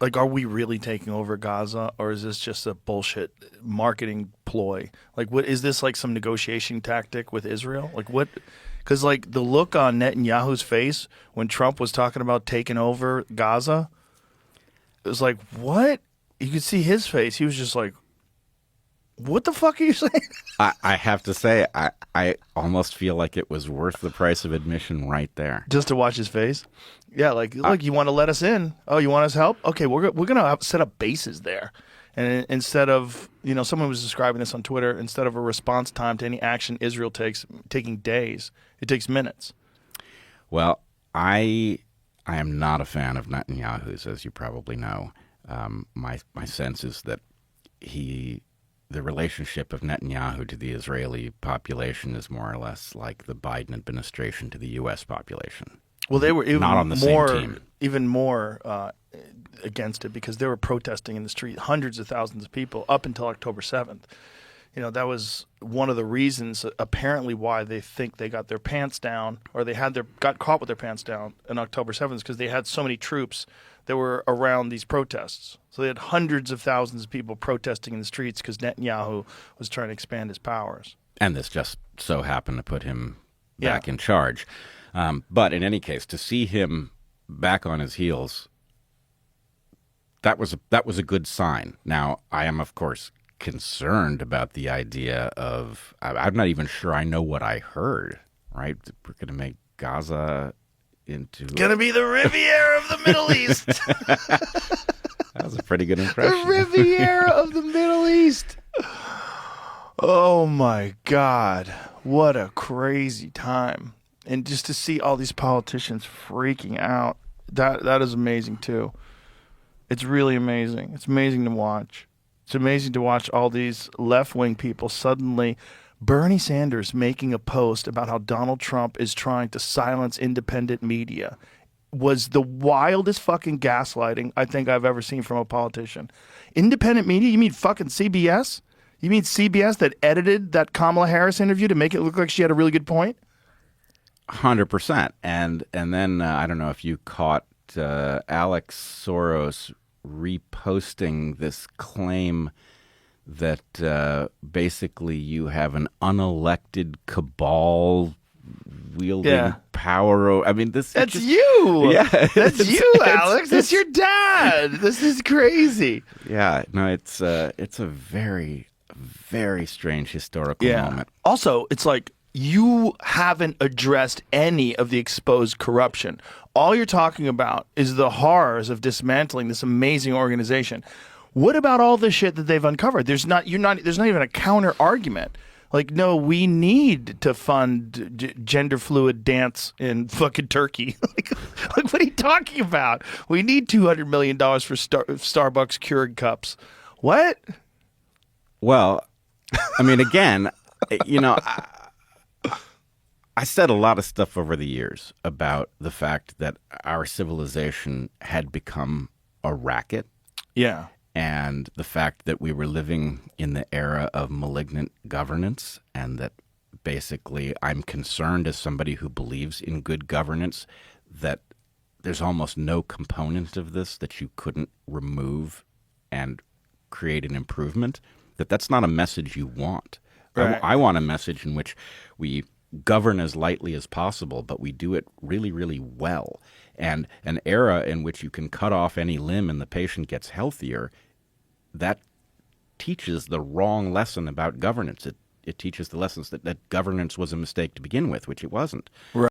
Like, are we really taking over Gaza, or is this just a bullshit marketing ploy? Like, what is this, like some negotiation tactic with Israel? Like, what? Because like the look on Netanyahu's face when Trump was talking about taking over Gaza, it was like, what? You could see his face. He was just like, what the fuck are you saying? I have to say, I almost feel like it was worth the price of admission right there. Just to watch his face. Yeah, like, I, look, you want to let us in? Oh, you want us help? Okay, we're gonna set up bases there, and instead of someone was describing this on Twitter, instead of a response time to any action Israel takes taking days, it takes minutes. well, I am not a fan of Netanyahu's, as you probably know. My sense is that the relationship of Netanyahu to the Israeli population is more or less like the Biden administration to the U.S. population. Well, they were even Not on the more, same team. even more against it because they were protesting in the street, hundreds of thousands of people up until October 7th. That was one of the reasons apparently why they think they got their pants down, or got caught with their pants down on October 7th, because they had so many troops that were around these protests. So they had hundreds of thousands of people protesting in the streets because Netanyahu was trying to expand his powers. And this just so happened to put him Yeah. back in charge. But in any case, to see him back on his heels, that was a good sign. Now, I am, of course, concerned about the idea of, I'm not even sure I know what I heard, right? We're going to make Gaza into... Gonna be the Riviera of the Middle East. That was a pretty good The impression. Riviera of the Middle East. Oh my God. What a crazy time. And just to see all these politicians freaking out, that is amazing too. It's really amazing. It's amazing to watch. It's amazing to watch all these left-wing people suddenly. Bernie Sanders making a post about how Donald Trump is trying to silence independent media was the wildest fucking gaslighting I think I've ever seen from a politician. Independent media? You mean fucking CBS? You mean CBS that edited that Kamala Harris interview to make it look like she had a really good point? 100%. And then I don't know if you caught Alex Soros reposting this claim that basically you have an unelected cabal wielding power. I mean, That's you. Yeah, That's you, Alex. That's your dad. This is crazy. Yeah, no, it's a very, very strange historical moment. Also, it's like you haven't addressed any of the exposed corruption. All you're talking about is the horrors of dismantling this amazing organization. What about all the shit that they've uncovered? There's not even a counter argument. Like, no, we need to fund gender fluid dance in fucking Turkey. like, what are you talking about? We need $200 million for Starbucks Keurig cups. What? Well, I mean, again, I said a lot of stuff over the years about the fact that our civilization had become a racket. Yeah. And the fact that we were living in the era of malignant governance, and that basically I'm concerned as somebody who believes in good governance that there's almost no component of this that you couldn't remove and create an improvement, that's not a message you want. Right. I want a message in which we govern as lightly as possible, but we do it really, really well. And an era in which you can cut off any limb and the patient gets healthier, that teaches the wrong lesson about governance. It teaches the lessons that governance was a mistake to begin with, which it wasn't. Right.